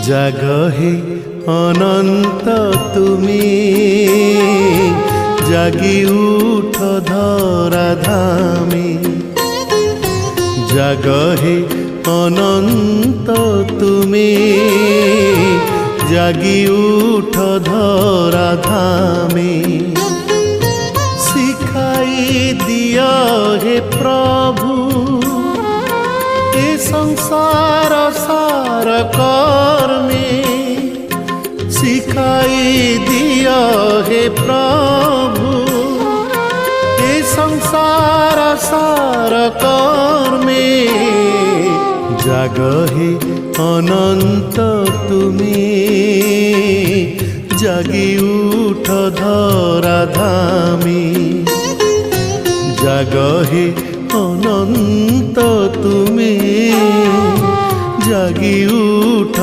জাগ হে অনন্ত তুমি, জাগি উঠ ধরা ধামে। জাগ হে অনন্ত তুমি, জাগি উঠ ধরা ধামে। শিখাই দিয় হে প্রভু এ সংসার সার কর্মে। শিখাই দিয় হে প্রভু এ সংসার সার কর্মে। জাগ হে অনন্ত তুমি, জাগি উঠ ধরা ধামে। জাগ হে অনন্ত তুমি, জাগি উঠ